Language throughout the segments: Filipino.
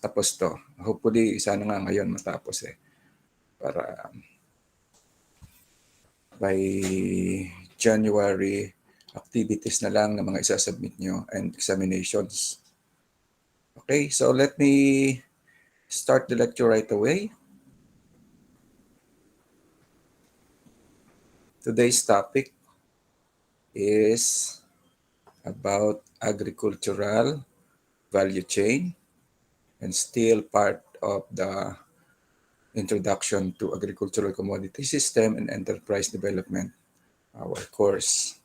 tapos to. Hopefully, sana nga ngayon matapos para by January, activities na lang na mga isasubmit nyo and examinations. Okay, so let me start the lecture right away. Today's topic is about agricultural value chain and still part of the Introduction to Agricultural Commodity System and Enterprise Development, our course.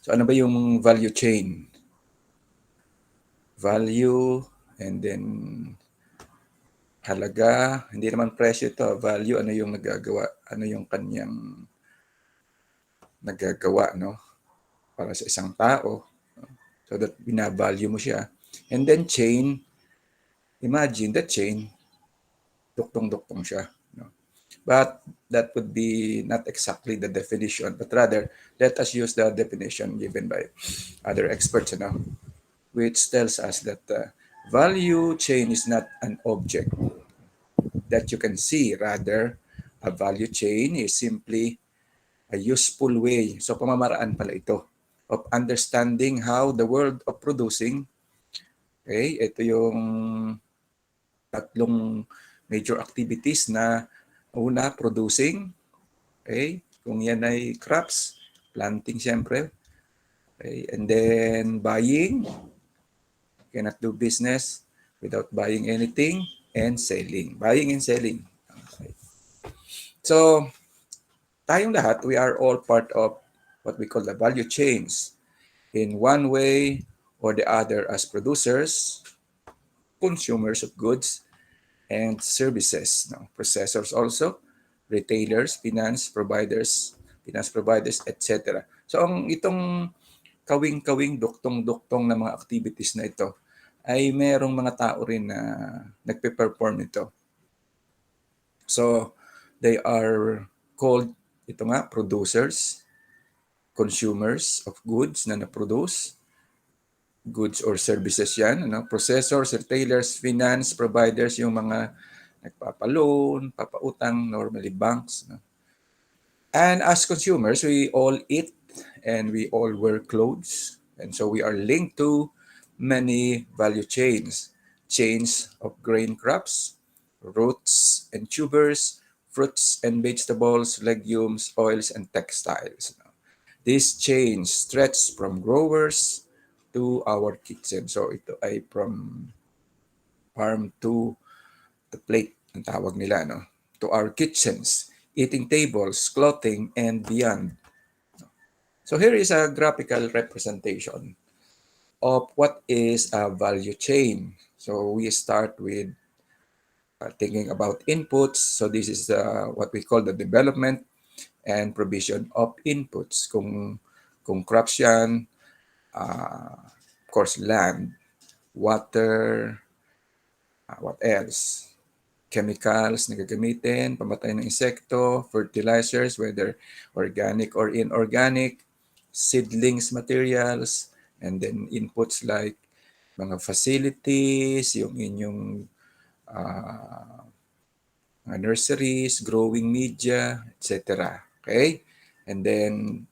So ano ba yung value chain? Value and then halaga, hindi naman presyo ito. Value, ano yung nagagawa, ano yung kanyang nagagawa, no? Para sa isang tao. So that binavalue mo siya. And then chain, imagine that chain, duktong-duktong siya. No? But that would be not exactly the definition, but rather let us use the definition given by other experts, which tells us that value chain is not an object that you can see. Rather, a value chain is simply a useful way. So pamamaraan pala ito of understanding how the world of producing, okay, ito yung tatlong major activities na una, producing, okay, kung yan ay crops, planting siyempre, okay, and then buying, cannot do business without buying anything, and selling, buying and selling. Okay. So, tayong lahat, we are all part of what we call the value chains in one way or the other as producers, consumers of goods, and services. No? Processors also, retailers, finance providers, etc. So, itong kawing-kawing, duktong-duktong na mga activities na ito ay merong mga tao rin na nagpe-perform ito. So, they are called, ito nga, producers, consumers of goods na na-produce, goods or services yan, processors, retailers, finance providers, yung mga nagpapaloan, papautang, normally banks. And as consumers, we all eat and we all wear clothes. And so we are linked to many value chains of grain crops, roots and tubers, fruits and vegetables, legumes, oils, and textiles. These chains stretch from growers to our kitchen. So ito ay from farm to the plate, ang tawag nila, to our kitchens, eating tables, clothing, and beyond. So here is a graphical representation of what is a value chain. So we start with thinking about inputs. So this is what we call the development and provision of inputs. Kung crops yan, of course, land, water, what else? Chemicals na gagamitin, pamatay ng insekto, fertilizers, whether organic or inorganic, seedlings materials, and then inputs like mga facilities, yung inyong nurseries, growing media, etc. Okay? And then,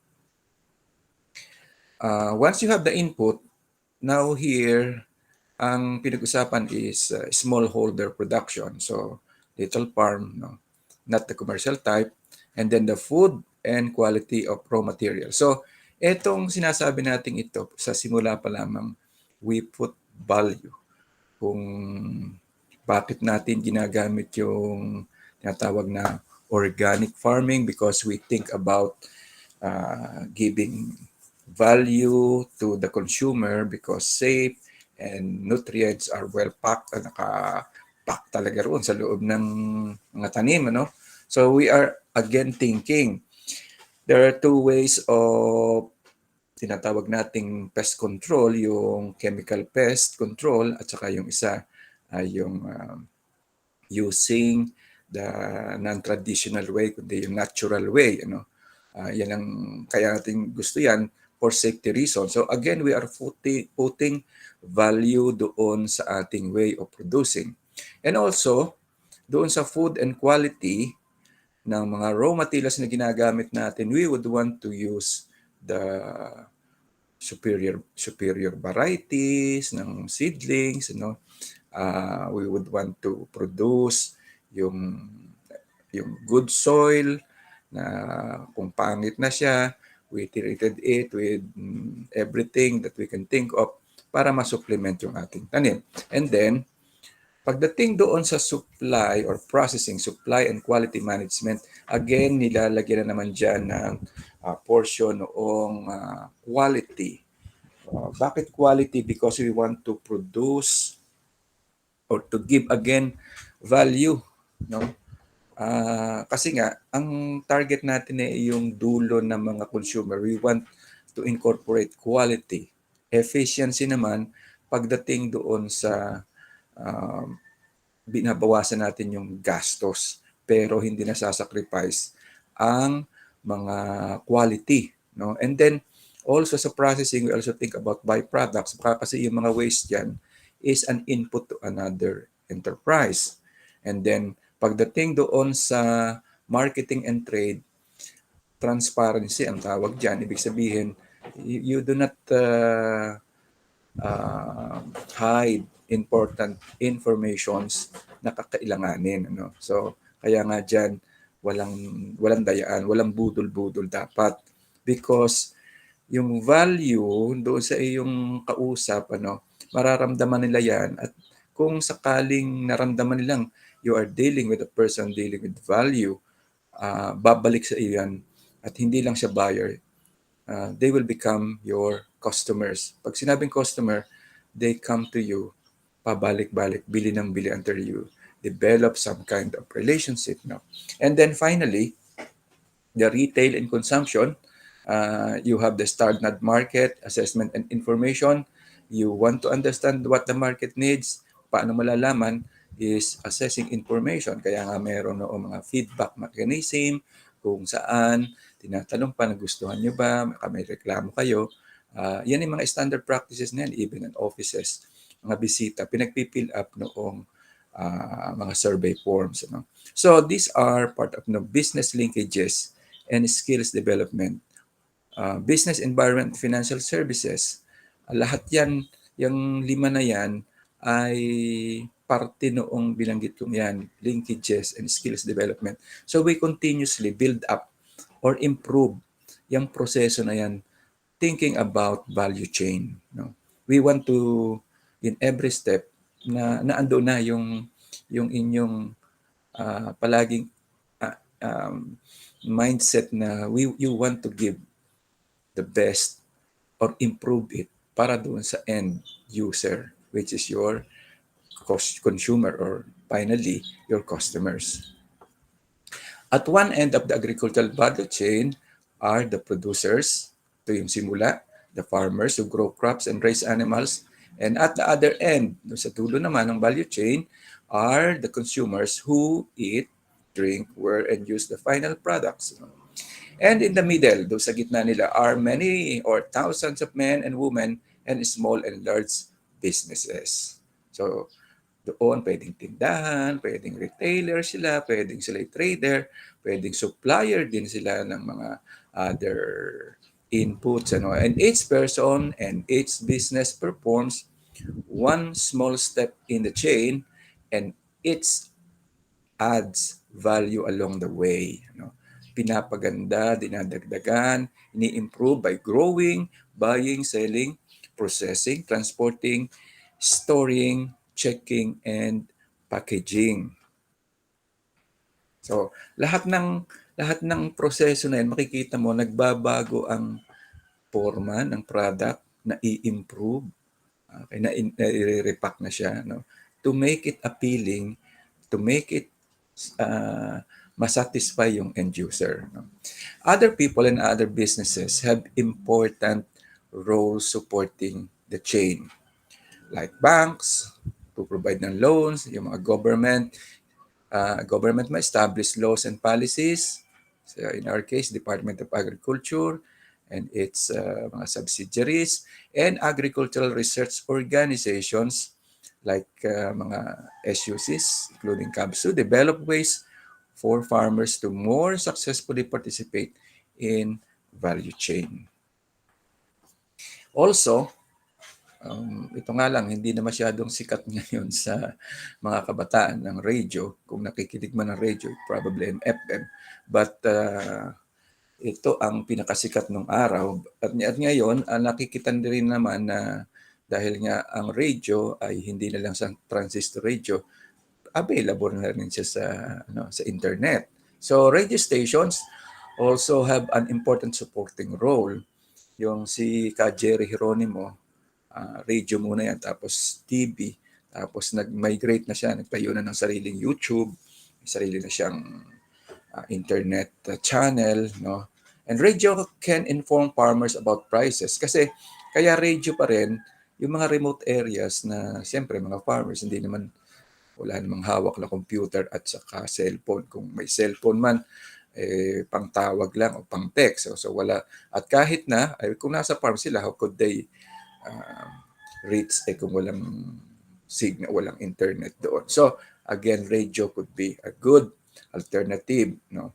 once you have the input, now here, ang pinag-usapan is smallholder production. So, little farm, not the commercial type. And then the food and quality of raw material. So, etong sinasabi natin ito, sa simula pa lamang, we put value. Kung bakit natin ginagamit yung tinatawag na organic farming, because we think about giving value to the consumer because safe and nutrients are well packed, naka-pack talaga roon sa loob ng mga tanim, So we are again thinking there are two ways of tinatawag nating pest control, yung chemical pest control at saka yung isa ay yung using the non-traditional way, kundi yung natural way, yan ang kaya natin gusto yan for safety reasons. So again, we are putting value doon sa ating way of producing. And also, doon sa food and quality ng mga raw materials na ginagamit natin, we would want to use the superior varieties ng seedlings, we would want to produce yung good soil na kung pangit na siya, we treated it with everything that we can think of para ma-supplement yung ating tanim. And then, pagdating doon sa supply or processing, supply and quality management, again, nilalagyan na naman dyan ng portion noong quality. Bakit quality? Because we want to produce or to give again value, no? Kasi nga, ang target natin ay yung dulo ng mga consumer. We want to incorporate quality. Efficiency naman, pagdating doon sa binabawasan natin yung gastos, pero hindi nasasacrifice ang mga quality. No? And then, also sa processing, we also think about byproducts. Kasi yung mga waste dyan is an input to another enterprise. And then, pagdating doon sa marketing and trade, transparency ang tawag dyan. Ibig sabihin, you do not hide important informations na kakailanganin. Ano? So, kaya nga dyan, walang dayaan, walang budol-budol dapat. Because yung value doon sa iyong kausap, mararamdaman nila yan. At kung sakaling naramdaman nilang you are dealing with a person dealing with value, babalik sa iyo yan. At hindi lang siya buyer, they will become your customers. Pag sinabing customer, they come to you, pabalik-balik, bili ng bili until you develop some kind of relationship. No? And then finally, the retail and consumption, you have the standard market, assessment and information. You want to understand what the market needs. Paano malalaman is assessing information. Kaya nga meron mga feedback mechanism kung saan tinatanong pa, nagustuhan nyo ba, may reklamo kayo. Yan yung mga standard practices na yan, even in offices. Mga bisita, pinagpipill up noong mga survey forms. So these are part of business linkages and skills development. Business environment, financial services, lahat yan, yung 5 na yan ay parte noong binanggit kong yan, linkages and skills development. So we continuously build up or improve yung proseso na yan, thinking about value chain. No? We want to, in every step, naando na yung inyong palaging mindset na you want to give the best or improve it para doon sa end user, which is your consumer or finally your customers. At one end of the agricultural value chain are the producers, ito yung simula, the farmers who grow crops and raise animals. And at the other end, sa dulo naman ng value chain, are the consumers who eat, drink, wear, and use the final products. And in the middle, doon sa gitna nila, are many or thousands of men and women and small and large businesses. So, doon pwedeng tindahan, pwedeng retailer sila, pwedeng sila trader, pwedeng supplier din sila ng mga other inputs. And each person and each business performs one small step in the chain and it adds value along the way. Pinapaganda, dinadagdagan, ini-improve by growing, buying, selling, processing, transporting, storing, checking, and packaging. So, lahat ng proseso na yan, makikita mo, nagbabago ang forma ng product na i-improve, na i-repack na siya, to make it appealing, to make it masatisfy yung end user. Other people and other businesses have important roles supporting the chain, like banks, to provide ng loans, yung mga government may establish laws and policies. So in our case, Department of Agriculture, and its mga subsidiaries, and agricultural research organizations like mga SUCs, including KABSU, develop ways for farmers to more successfully participate in value chain. Also, ito nga lang, hindi na masyadong sikat ngayon sa mga kabataan ng radio. Kung nakikinig man ng radio, probably an FM. But ito ang pinakasikat nung araw. At ngayon, nakikita rin naman na dahil nga ang radio ay hindi na lang sa transistor radio, available na rin siya sa internet. So radio stations also have an important supporting role. Yung si Ka Jerry Geronimo, radio muna yan, tapos TV, tapos nag-migrate na siya, nagtayo na ng sariling YouTube, may sarili na siyang internet channel, no? And radio can inform farmers about prices kasi kaya radio pa rin yung mga remote areas na siyempre mga farmers hindi naman wala namang hawak na computer at saka cellphone. Kung may cellphone man, pang tawag lang o pang text. So wala. At kahit na, kung nasa farm sila, how could they reach kung walang signal, walang internet doon. So again, radio could be a good alternative. No?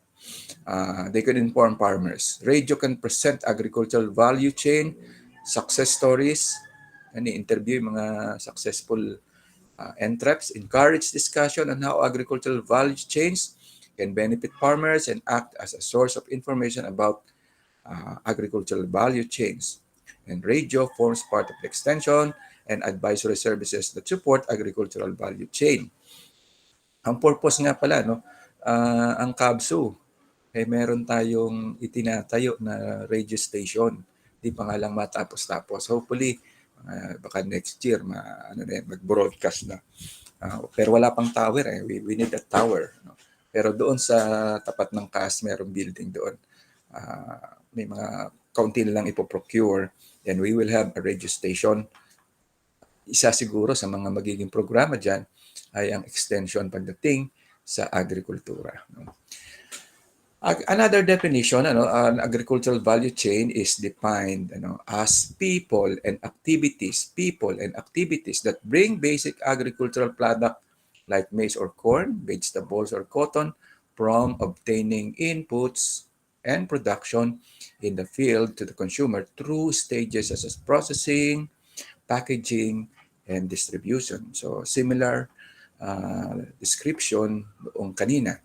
They could inform farmers. Radio can present agricultural value chain, success stories, and interview mga successful entrepreneurs, encourage discussion on how agricultural value chains can benefit farmers and act as a source of information about agricultural value chains. And radio forms part of the extension and advisory services that support agricultural value chain. Ang purpose nga pala, no, ang KABSU, meron tayong itinatayo na radio station. Di pa nga lang matapos-tapos. Hopefully, baka next year mag-broadcast na. Pero wala pang tower. We need a tower. No? Pero doon sa tapat ng CAS, merong building doon. May mga kaunti na lang ipoprocure. And we will have a radio station. Isa siguro sa mga magiging programa dyan ay ang extension pagdating sa agrikultura. No? Another definition, an agricultural value chain is defined as people and activities that bring basic agricultural product like maize or corn, vegetables or cotton from obtaining inputs and production in the field to the consumer through stages such as processing, packaging, and distribution. So similar description noong kanina.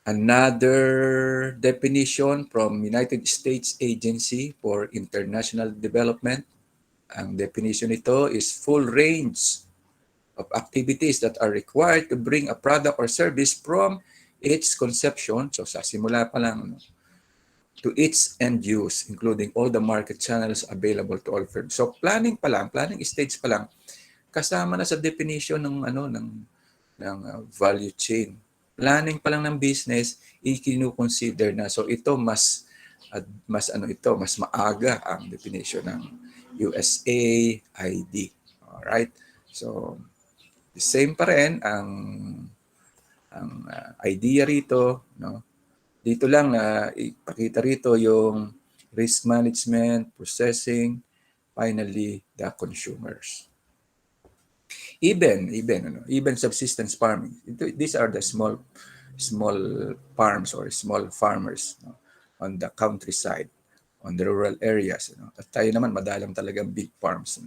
Another definition from United States Agency for International Development. Ang definition nito is full range of activities that are required to bring a product or service from its conception, so sa simula pa lang, to its end use, including all the market channels available to all firms. So planning stage pa lang, kasama na sa definition ng value chain. Planning pa lang ng business, i-consider na. So ito mas maaga ang definition ng USAID. Alright? So the same pa rin ang idea rito, no? Dito lang na ipakita rito yung risk management, processing, finally the consumers. Even subsistence farming. These are the small farms or small farmers on the countryside, on the rural areas. At tayo naman madalang talagang big farms.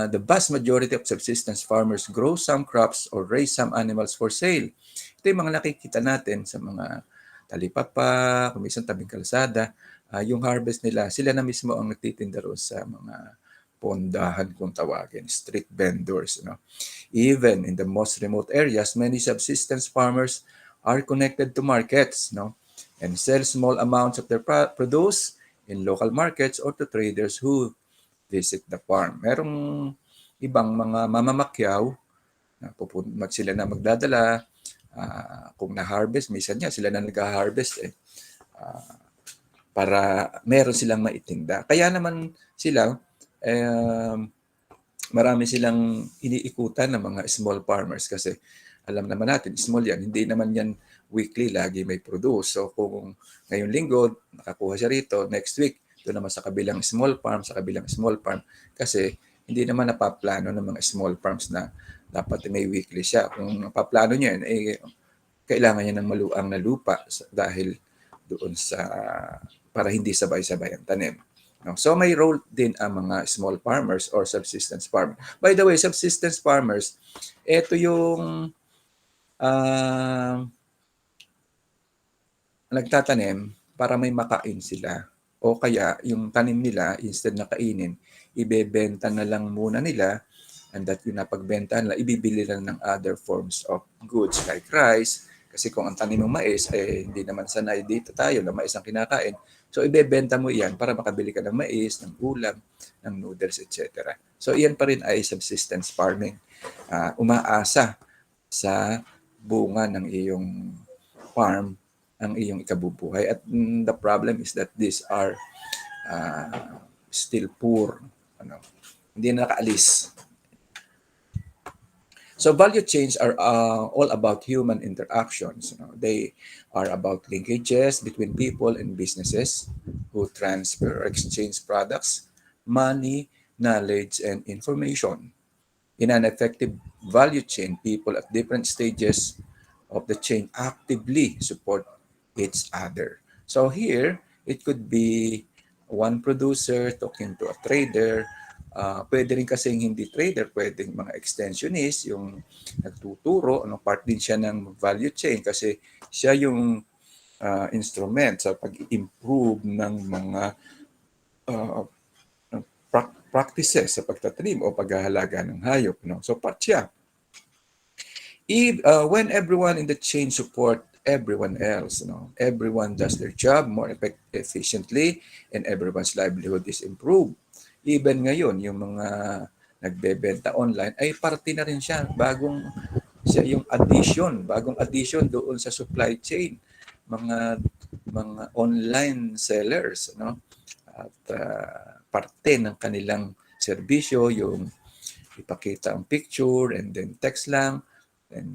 The vast majority of subsistence farmers grow some crops or raise some animals for sale. Ito yung mga nakikita natin sa mga talipapa, kumisan tabing kalsada. Yung harvest nila, sila na mismo ang nagtitinda roon sa mga pondahan kung tawagin, street vendors. Even in the most remote areas, many subsistence farmers are connected to markets, and sell small amounts of their produce in local markets or to traders who visit the farm. Merong ibang mga mamamakyaw na sila na magdadala. Kung na-harvest, minsan sila na nag-harvest para meron silang maitinda. Kaya naman sila, marami silang iniikutan ng mga small farmers kasi alam naman natin, small yan, hindi naman yan weekly lagi may produce. So kung ngayong linggo, nakakuha siya rito, next week, doon naman sa kabilang small farm, kasi hindi naman napaplano ng mga small farms na dapat may weekly siya. Kung napaplano niya yun, kailangan niya ng maluang na lupa dahil doon sa para hindi sabay-sabay ang tanim. No? So may role din ang mga small farmers or subsistence farmers. By the way, subsistence farmers, ito yung nagtatanim para may makain sila. O kaya yung tanim nila, instead na kainin, ibebenta na lang muna nila, and that yung napagbenta nila, ibibili lang ng other forms of goods like rice. Kasi kung ang tanim ng mais, hindi naman sanay dito tayo na mais ang kinakain. So ibebenta mo iyan para makabili ka ng mais, ng ulam, ng noodles, etc. So iyan pa rin ay subsistence farming. Umaasa sa bunga ng iyong farm ang iyong ikabubuhay. At the problem is that these are still poor. Hindi na nakaalis. So value chains are all about human interactions. They are about linkages between people and businesses who transfer or exchange products, money, knowledge, and information. In an effective value chain, people at different stages of the chain actively support each other. So here, it could be one producer talking to a trader. Pwede rin kasing hindi trader, pwedeng mga extensionist, yung nagtuturo, part din siya ng value chain kasi siya yung instrument sa pag-improve ng mga practices sa pagtatanim o paghahalaga ng hayop. So part siya. When everyone in the chain support everyone else, everyone does their job more efficiently and everyone's livelihood is improved. Even ngayon, yung mga nagbebenta online ay parte na rin siya. Siya yung bagong addition doon sa supply chain. Mga online sellers, at parte ng kanilang serbisyo yung ipakita ang picture and then text lang, and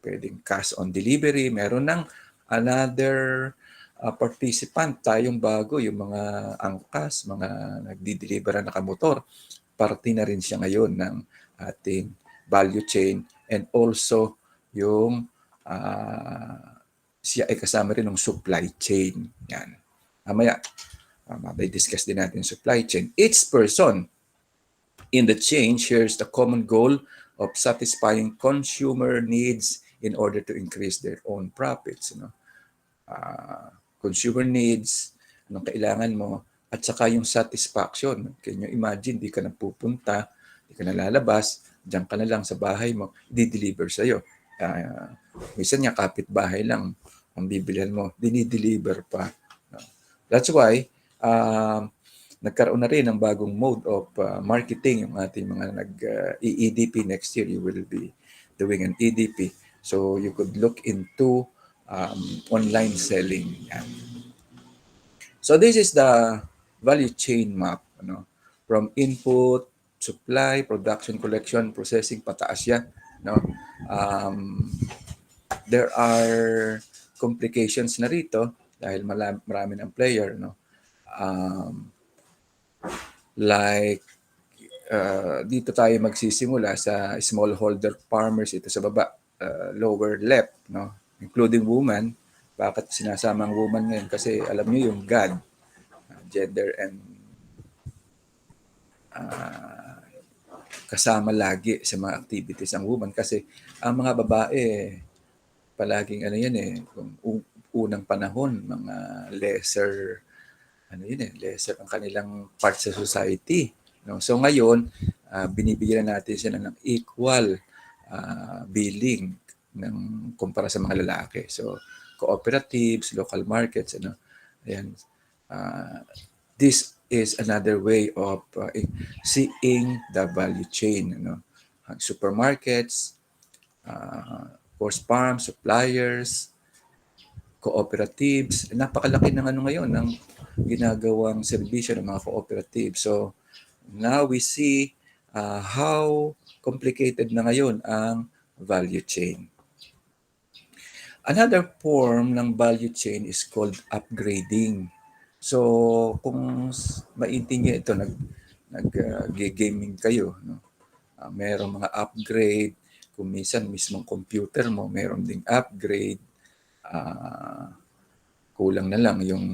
pwedeng cash on delivery. Meron ng another participant tayong bago, yung mga angkas, mga nagdi-deliver na nakamotor. Parte na rin siya ngayon ng ating value chain, and also yung siya ay kasama rin ng supply chain. Yan. Mamaya, discuss din natin supply chain. Each person in the chain shares the common goal of satisfying consumer needs in order to increase their own profits. Consumer needs, anong kailangan mo, at saka yung satisfaction. Can you imagine, di ka na pupunta, di ka na lalabas, diyan ka na lang sa bahay mo, di-deliver sa'yo. Minsan nga kapitbahay lang ang bibilihan mo, dinideliver pa. That's why, nagkaroon na rin ng bagong mode of marketing yung ating mga nag-EDP next year. You will be doing an EDP. So you could look into online selling. Yan. So this is the value chain map. From input, supply, production, collection, processing, pataas yan. There are complications na rito dahil marami ng player. Like dito tayo magsisimula sa smallholder farmers, ito sa baba, lower left, including woman. Bakit sinasama ang woman ngayon? Kasi alam niyo yung God, gender and kasama lagi sa mga activities ang woman, kasi ang mga babae palaging kung unang panahon, mga lesser lesser ang kanilang part sa society. So ngayon, binibigyan natin sila ng equal billing ng kumpara sa mga lalaki. So cooperatives, local markets, ayan. This is another way of seeing the value chain. Supermarkets, horse farms, suppliers, cooperatives. Napakalaki ng ngayon ng ginagawang serbisyo ng mga cooperatives. So now we see how complicated na ngayon ang value chain. Another form ng value chain is called upgrading. So, kung maintindihan ito, nag-gaming kayo, no? Merong mga upgrade, kung minsan mismong computer mo, meron ding upgrade. Kulang na lang yung,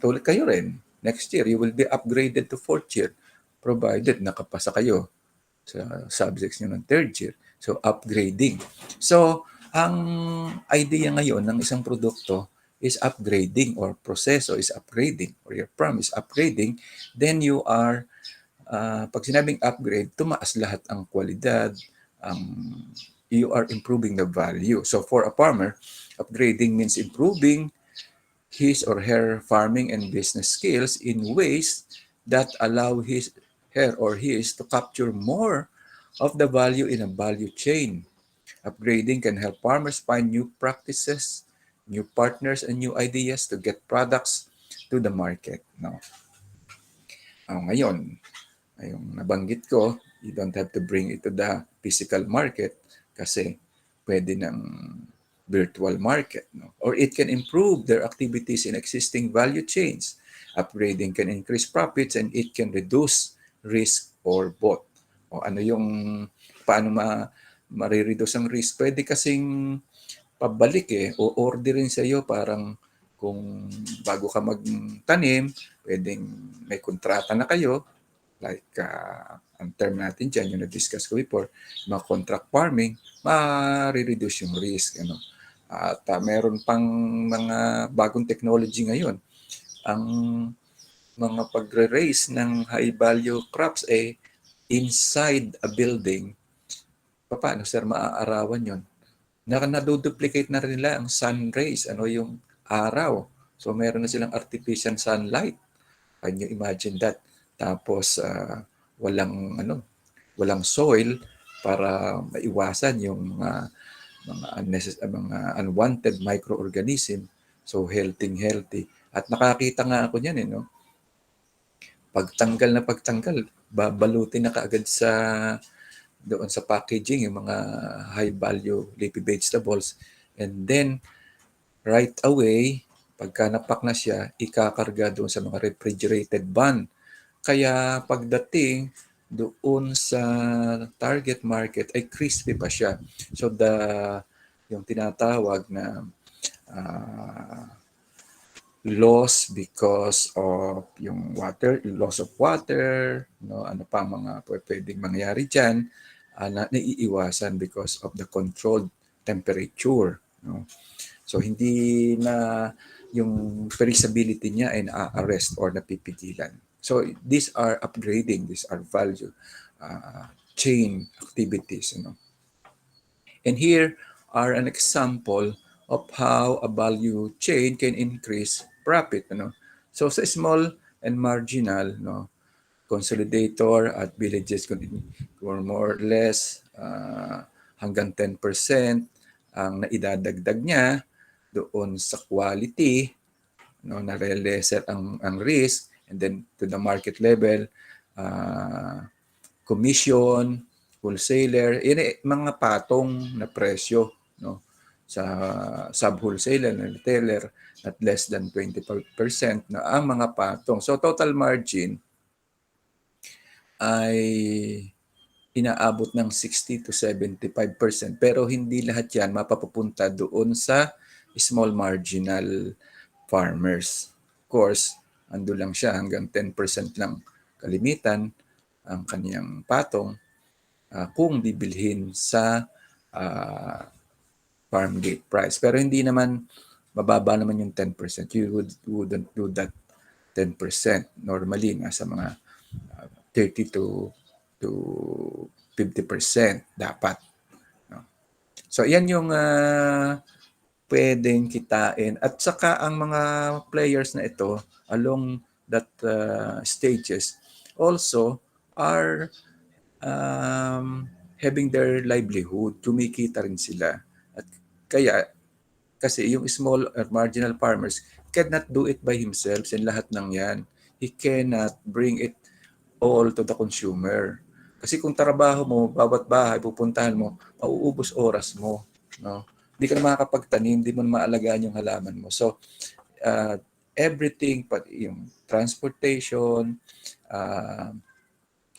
tulad kayo rin, next year, you will be upgraded to 4th year, provided nakapasa kayo sa subjects nyo ng 3rd year. So, upgrading. So, ang idea ngayon ng isang produkto is upgrading, or proseso is upgrading, or your firm is upgrading. Then you are, pag sinabing upgrade, tumaas lahat ang kwalidad, you are improving the value. So for a farmer, upgrading means improving his or her farming and business skills in ways that allow her or his to capture more of the value in a value chain. Upgrading can help farmers find new practices, new partners, and new ideas to get products to the market. No? Ngayon, yung nabanggit ko, you don't have to bring it to the physical market kasi pwede ng virtual market. No? Or it can improve their activities in existing value chains. Upgrading can increase profits and it can reduce risk or both. O ano yung, paano marireduce ang risk? Pwede kasing pabalik o orderin sa iyo, parang kung bago ka magtanim, pwedeng may kontrata na kayo, like ang term natin dyan, yung na-discuss ko before, mga contract farming, ma-reduce yung risk. Ano? At meron pang mga bagong technology ngayon. Ang mga pagre-raise ng high-value crops inside a building. Paano, sir, maaarawan yon? Naduduplicate na rin nila ang sun rays, yung araw. So meron na silang artificial sunlight. Can you imagine that? Tapos walang soil para maiwasan yung mga unwanted microorganism. So healthy. At nakakita nga ako niyan no. Pagtanggal, babalutin na kaagad doon sa packaging yung mga high value leafy vegetables, and then right away pagka napak na siya, ikakarga doon sa mga refrigerated van. Kaya pagdating doon sa target market ay crispy pa siya. So yung tinatawag na loss because of yung loss of water, no, ano pa mga pwedeng mangyari diyan, na naiiwasan because of the controlled temperature, no. So hindi na yung perishability niya ay na-arrest or napipigilan. So these are upgrading, these are value chain activities, you know. And here are an example of how a value chain can increase profit. So sa small and marginal, consolidator at villages were more or less hanggang 10% ang naidadagdag niya doon sa quality, na-lesser ang risk, and then to the market level, commission, wholesaler, mga patong na presyo, no, sa sub-wholesaler na retailer at less than 20% na ang mga patong. So total margin ay inaabot ng 60 to 75%, pero hindi lahat yan mapapupunta doon sa small marginal farmers. Of course, ando lang siya, hanggang 10% lang kalimitan ang kaniyang patong kung bibilhin sa farm gate price. Pero hindi naman, mababa naman yung 10%. You wouldn't do that 10%. Normally, nasa mga 30 to 50% dapat. No? So, yan yung pwedeng kitain. At saka ang mga players na ito along that stages also are having their livelihood. Kumikita rin sila. At kaya, kasi yung small or marginal farmers cannot do it by himself and lahat ng yan. He cannot bring it all to the consumer. Kasi kung trabaho mo, bawat bahay, pupuntahan mo, mauubos oras mo. No? Hindi ka na makakapagtanim, hindi mo na maalagaan yung halaman mo. So, everything, yung transportation,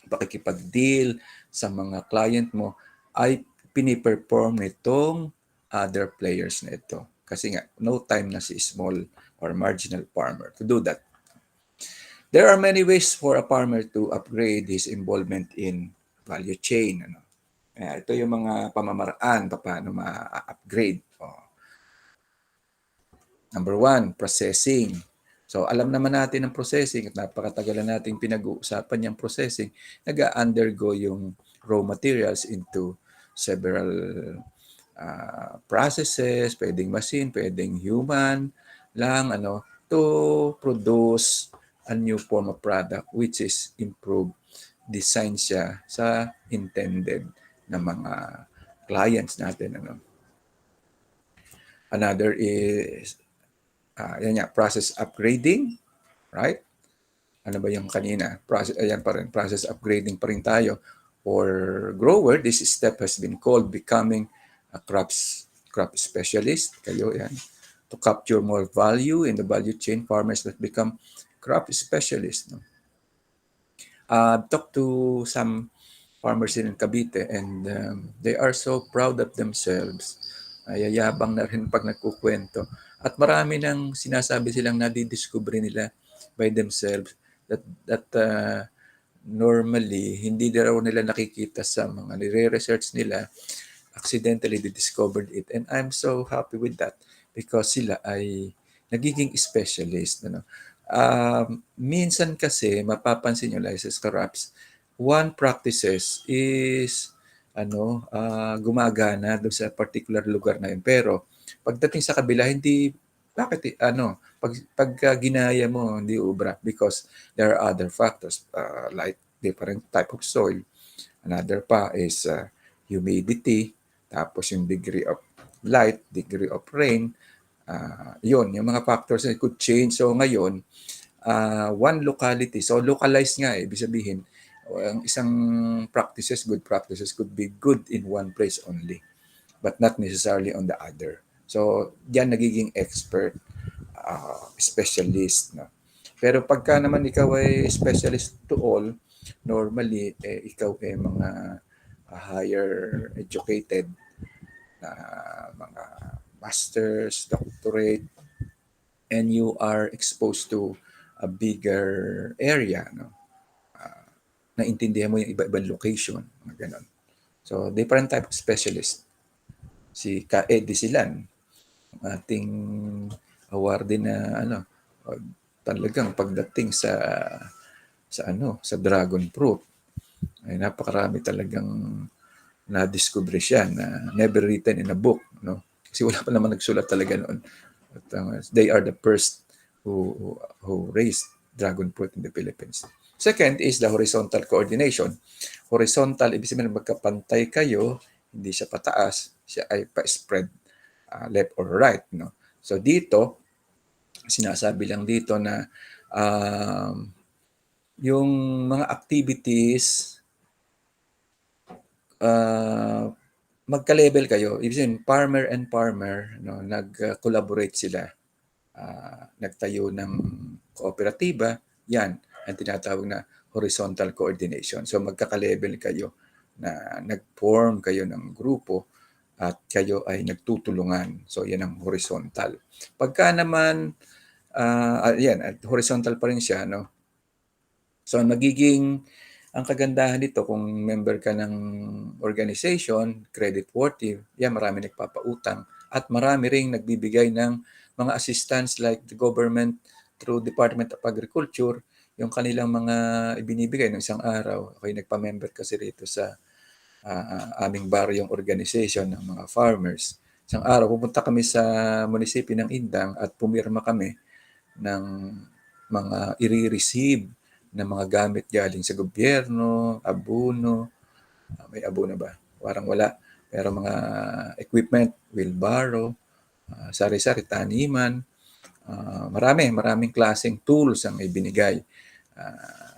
pakikipag-deal sa mga client mo, ay piniperform nitong other players na ito. Kasi nga, no time na si small or marginal farmer to do that. There are many ways for a farmer to upgrade his involvement in value chain. Ito yung mga pamamaraan paano ma-upgrade. Number one, processing. So alam naman natin ang processing at napakatagal na nating pinag-uusapan yung processing. Nag-undergo yung raw materials into several processes, pwedeng machine, pwedeng human lang, to produce a new form of product which is improved design siya sa intended na mga clients natin. Another is yan nga, process upgrading, right? Ano ba yung kanina? Process, ayan pa rin, process upgrading pa rin tayo. For grower, this step has been called becoming a crop specialist. Kayo, yan. To capture more value in the value chain, farmers that become crop specialists. Talk to some farmers in Cavite and they are so proud of themselves. Yayabang na rin pag nagkukwento. At marami nang sinasabi silang nadidiscover nila by themselves that normally hindi raw nila nakikita sa mga nire-research nila. Accidentally they discovered it and I'm so happy with that because sila ay nagiging specialist. Minsan kasi mapapansin nyo, Lysis Carraps, one practices is gumagana doon sa particular lugar na yun. Pero pagdating sa kabila, hindi, bakit, pag ginaya mo, hindi ubra because there are other factors like different type of soil. Another pa is humidity, tapos yung degree of light, degree of rain, yun, yung mga factors that could change. So ngayon, one locality, so localized nga ibig sabihin, ang isang good practices could be good in one place only, but not necessarily on the other. So, diyan nagiging expert, specialist. No? Pero pagka naman ikaw ay specialist to all, normally, ikaw ay mga higher educated, mga masters, doctorate, and you are exposed to a bigger area, no? Naintindihan mo yung iba-ibang location, mga ganon. So, different type of specialist. Si Ka Eddie Silan, ating awardee na talagang pagdating sa dragon fruit, ay napakarami talagang na-discover siya na never written in a book, no? Kasi wala pa naman nagsulat talaga noon. But, they are the first who raised dragon fruit in the Philippines. Second is the horizontal coordination. Horizontal, ibig sabihin magkapantay kayo, hindi siya pataas, siya ay pa-spread left or right. No? So dito, sinasabi lang dito na yung mga activities, magka-level kayo. Ibig sabihin, farmer and farmer, no, nag-collaborate sila. Nagtayo ng kooperatiba, yan ang tinatawag na horizontal coordination. So magkaka-level kayo na nag-form kayo ng grupo at kayo ay nagtutulungan. So yan ang horizontal. Pagka naman, yan, at horizontal pa rin siya, no? So ang kagandahan dito kung member ka ng organization, credit worthy, yan marami nagpapautang at marami ring nagbibigay ng mga assistance like the government through Department of Agriculture, yung kanilang mga ibinibigay ng isang araw. Okay, nagpa-member kasi rito sa aming baryong organization ng mga farmers. Isang araw, pupunta kami sa munisipyo ng Indang at pumirma kami ng mga i-receive na mga gamit galing sa gobyerno, abono, may abono ba? Parang wala. Pero mga equipment, wheelbarrow, sari-sari, taniman, maraming klaseng tools ang ibinigay.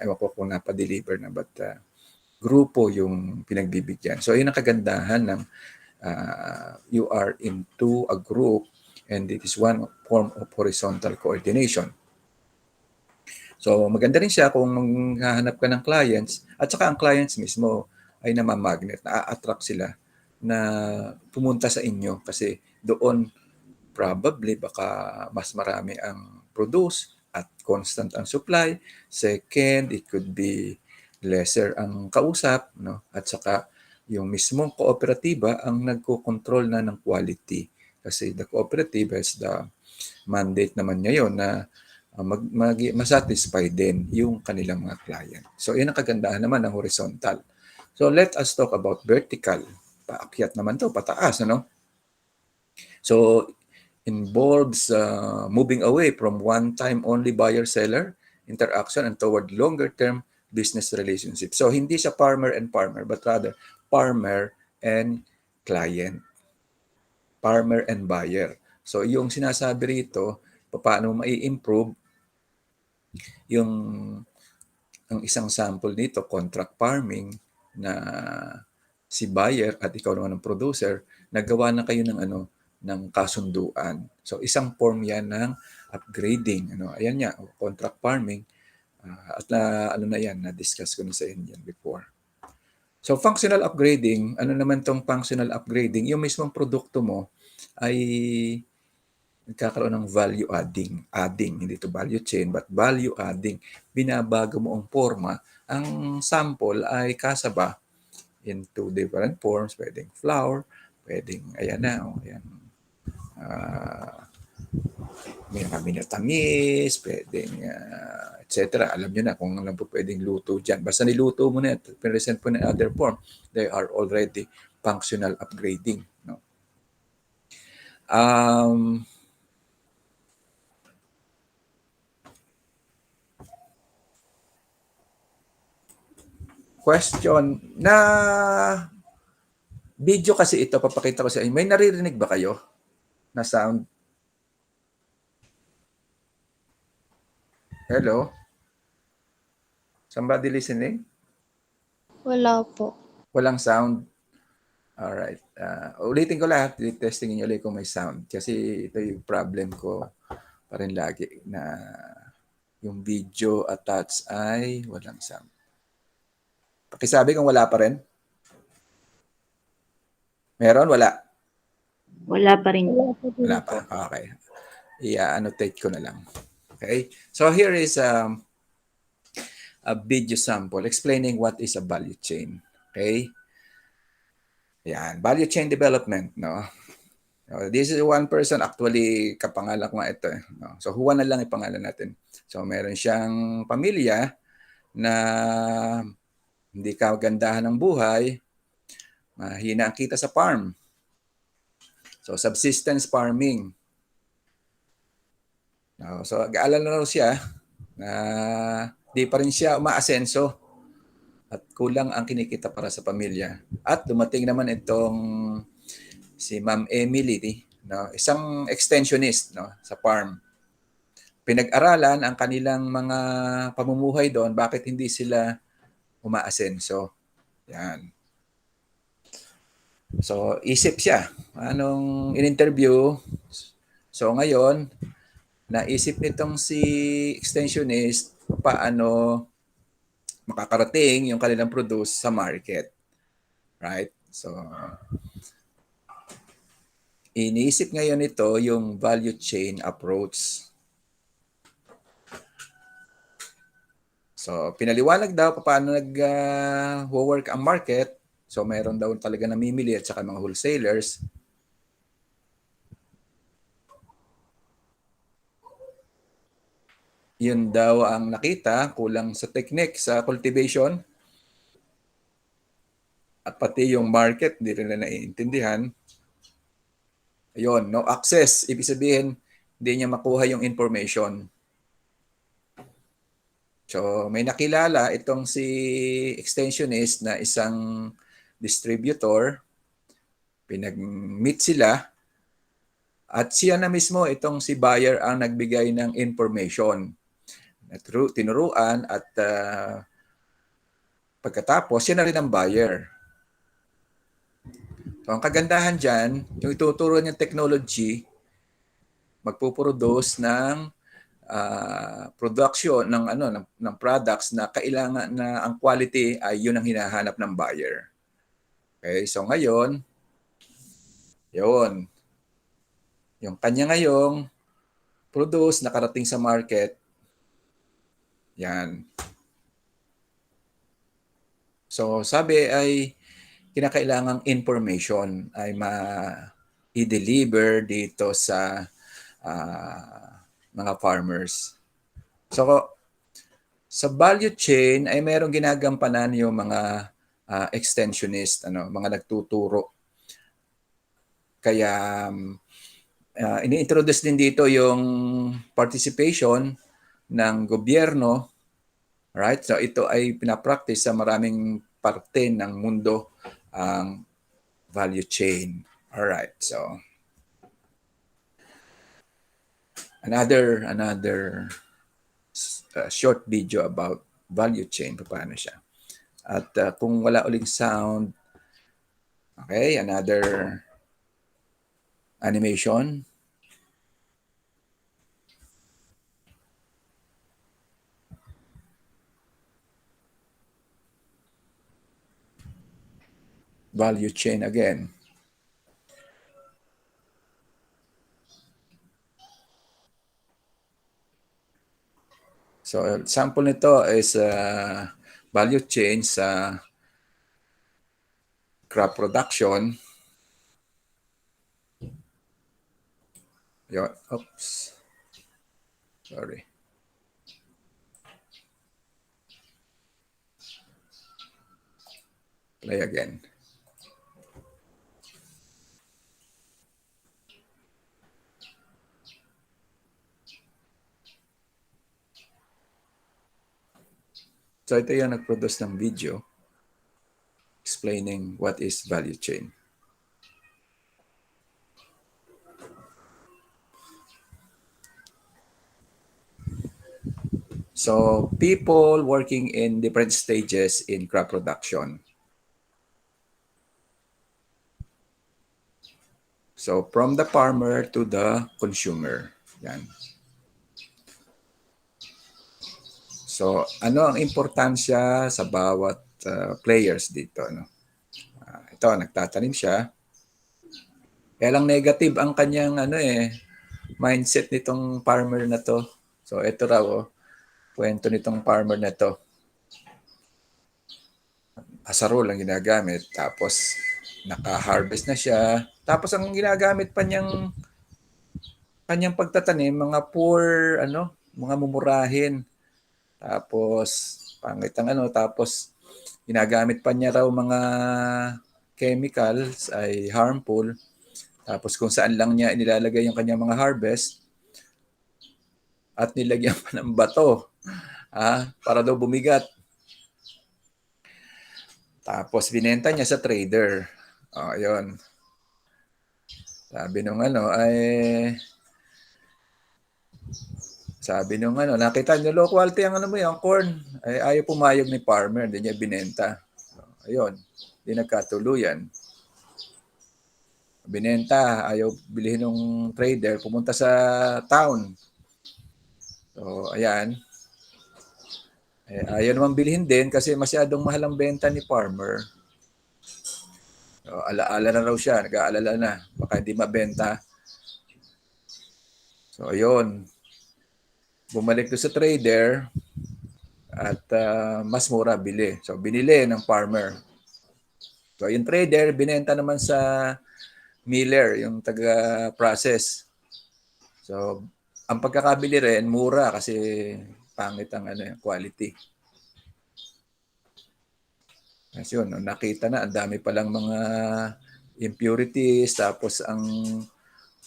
Ewan ko kung napadeliver na, but grupo yung pinagbibigyan. So, yun ang kagandahan ng you are into a group, and it is one form of horizontal coordination. So maganda rin siya kung maghahanap ka ng clients at saka ang clients mismo ay namamagnet, na-attract sila na pumunta sa inyo kasi doon probably baka mas marami ang produce at constant ang supply. Second, it could be lesser ang kausap, no? At saka yung mismong kooperatiba ang nagko-control na ng quality. Kasi the cooperative has the mandate naman niya yun na masatisfy din yung kanilang mga client. So, yun ang kagandahan naman ng horizontal. So, let us talk about vertical. Paakyat naman to, pataas, ano? So, involves moving away from one-time only buyer-seller interaction and toward longer-term business relationship. So, hindi siya farmer and farmer, but rather farmer and client. Farmer and buyer. So, yung sinasabi rito, paano mai-improve yung ang isang sample nito, contract farming, na si buyer at ikaw naman ng producer, nagawa na kayo ng ng kasunduan. So isang form 'yan ng upgrading, Ayan nga, contract farming. At na 'yan, na-discuss ko na sa inyo before. So functional upgrading, ano naman tong functional upgrading? Yung mismong produkto mo ay nagkakaroon ng value adding, hindi to value chain, but value adding. Binabago mo ang forma. Ang sample ay kasaba into different forms, pwedeng flour, pwedeng, ayan na, ayan. May kami na tamis, pwedeng, etc. Alam nyo na kung alam po pwedeng luto dyan. Basta niluto mo na, present po na other form, they are already functional upgrading. No? Question na video kasi ito, papakita ko sa inyo. May naririnig ba kayo na sound? Hello? Somebody listening? Wala po. Walang sound? Alright. Ulitin ko lahat. Testingin nyo ulit kung may sound. Kasi ito yung problem ko pa rin lagi na yung video attached ay walang sound. Pakisabi kung wala pa rin. Meron? Wala? Wala pa rin. Wala pa. Okay. I-annotate ko na lang. Okay. So here is a video sample explaining what is a value chain. Okay. Yan. Value chain development. No? So, this is one person. Actually, kapangalan ko nga ito. No? So Juan na lang ipangalan natin. So meron siyang pamilya na hindi kagandahan ng buhay, mahina ang kita sa farm. So, subsistence farming. So,ag-aalala na raw siya na di pa rin siya umaasenso at kulang ang kinikita para sa pamilya. At dumating naman itong si Ma'am Emily, no? Isang extensionist, no? Sa farm. Pinag-aralan ang kanilang mga pamumuhay doon, bakit hindi sila umaasenso. Yan. So, isip siya. Anong in-interview? So, ngayon, naisip nitong si extensionist paano makakarating yung kanilang produce sa market. Right? So, iniisip ngayon ito yung value chain approach. So, pinaliwanag daw paano nag-work ang market. So, mayroon daw talaga namimili at saka mga wholesalers. Yun daw ang nakita, kulang sa technique, sa cultivation. At pati yung market, hindi rin na naiintindihan. Ayun, no access. Ibig sabihin, hindi niya makuha yung information. So, may nakilala itong si extensionist na isang distributor. Pinag-meet sila. At siya na mismo, itong si buyer, ang nagbigay ng information. Tinuruan at pagkatapos, siya na rin ang buyer. So, ang kagandahan dyan, yung ituturo niyang technology, magpuproduce ng production ng ng products na kailangan na ang quality ay yun ang hinahanap ng buyer. Okay, so ngayon, yun. Yung kanya ngayong produce nakarating sa market, yan. So sabi ay kinakailangang information ay i-deliver dito sa mga farmers. So sa value chain ay merong ginagampanan yung mga extensionist, mga nagtuturo. Kaya ini-introduce din dito yung participation ng gobyerno, right? So ito ay pinapractice sa maraming parte ng mundo ang value chain. All right. So another short video about value chain, paano siya. At kung wala uling sound, okay, another animation. Value chain again. So sample nito is value chain sa crop production. Oops. Sorry. Play again. So ito yung nag-produce ng video explaining what is value chain. So people working in different stages in crop production. So from the farmer to the consumer. Yan. So ano ang importansya sa bawat players dito? Ito, nagtatanim siya. Kaya lang negative ang kanyang mindset nitong farmer na to. So ito raw, kwento nitong farmer na to. Asarol ang ginagamit, tapos naka-harvest na siya. Tapos ang ginagamit pa niyang kanyang pagtatanim, mga poor, mga mumurahin. Tapos, pangit ang tapos ginagamit pa niya raw mga chemicals ay harmful. Tapos kung saan lang niya inilalagay yung kanyang mga harvest at nilagyan pa ng bato para daw bumigat. Tapos binenta niya sa trader. Ayun. Sabi nung nakita niyo low quality ang yung corn. Ay ayaw pumayag ni farmer, hindi niya binenta. Ayun, hindi nagkatuluyan. Binenta, ayaw bilhin ng trader, pumunta sa town. So, ayan. Ayaw naman bilhin din kasi masyadong mahal ang benta ni farmer. So, ala-ala na raw siya, nag-aalala na, baka hindi mabenta. So, ayun. Bumalik to sa trader at mas mura bili. So, binili ng farmer. So, yung trader, binenta naman sa miller, yung taga-process. So, ang pagkakabili rin, mura kasi pangit ang quality. Kasi yun, nakita na, ang dami palang mga impurities, tapos ang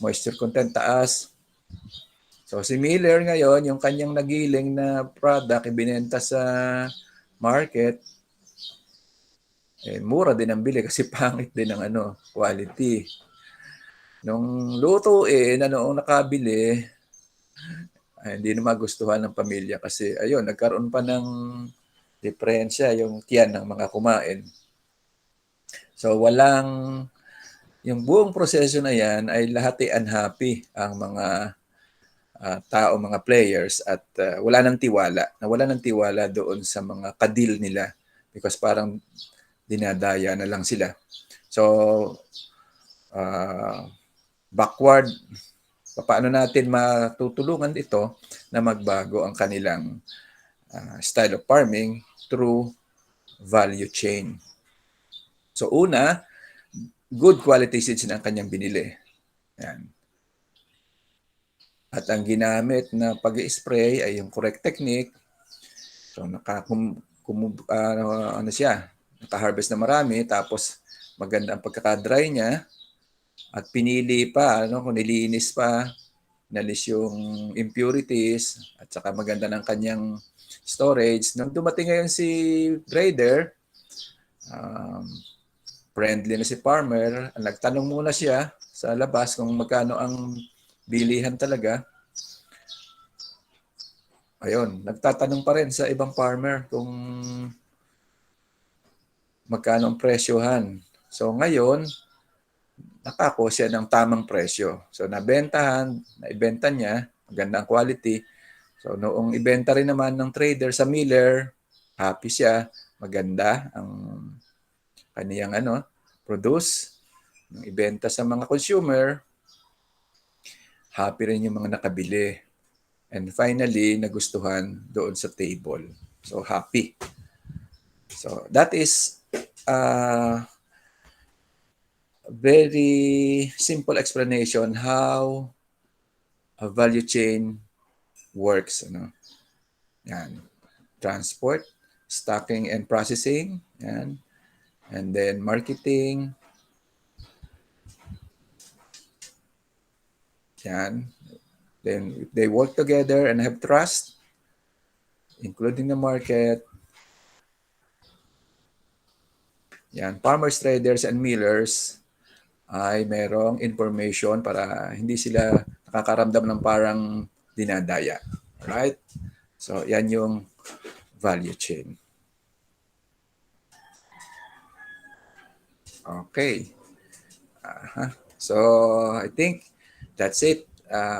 moisture content taas. So si Miller ngayon, yung kanyang nagiling na product, ibinenta sa market, mura din ang bili kasi pangit din ang quality. Nung lutuin, noong nakabili, hindi na magustuhan ng pamilya kasi ayun, nagkaroon pa ng diferensya yung tiyan ng mga kumain. So walang yung buong proseso na yan ay lahat ay unhappy ang mga tao, mga players at wala nang tiwala. Nawala ng tiwala doon sa mga kadil nila because parang dinadaya na lang sila. So, backward, paano natin matutulungan ito na magbago ang kanilang style of farming through value chain. So una, good quality seeds na ang kanyang binili. Yan. At ang ginamit na pag-spray ay yung correct technique. So naka-harvest na marami, tapos maganda ang pagkaka-dry niya at pinili pa, kung nilinis pa, nalis yung impurities at saka maganda ng kanyang storage. Nung dumating ngayon si grader, friendly na si farmer, nagtanong muna siya sa labas kung magkano ang bilihan talaga. Ayun, nagtatanong pa rin sa ibang farmer kung magkano ang presyohan. So ngayon, nakako siya ng tamang presyo. So naibenta niya, magandang quality. So noong ibenta rin naman ng trader sa miller, happy siya, maganda ang kaniyang produce. Nung ibenta sa mga consumer, happy rin yung mga nakabili. And finally, nagustuhan doon sa table. So happy. So that is a very simple explanation how a value chain works. Yan. Transport, stocking and processing, yan. And then marketing. Yan. Then they work together and have trust, including the market. Yan. Farmers, traders, and millers ay merong information para hindi sila nakakaramdam ng parang dinadaya. Alright? So, yan yung value chain. Okay. So, I think that's it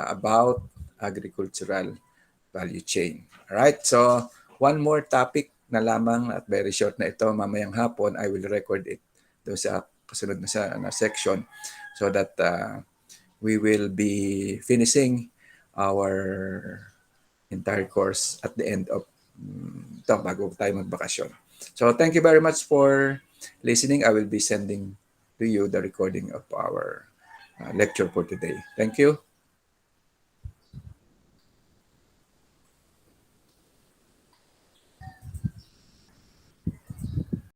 about agricultural value chain. Alright? So, one more topic na lamang at very short na ito. Mamayang hapon, I will record it doon sa kasunod na section so that we will be finishing our entire course at the end of ito, bago tayo magbakasyon. So, thank you very much for listening. I will be sending to you the recording of our lecture for today. Thank you.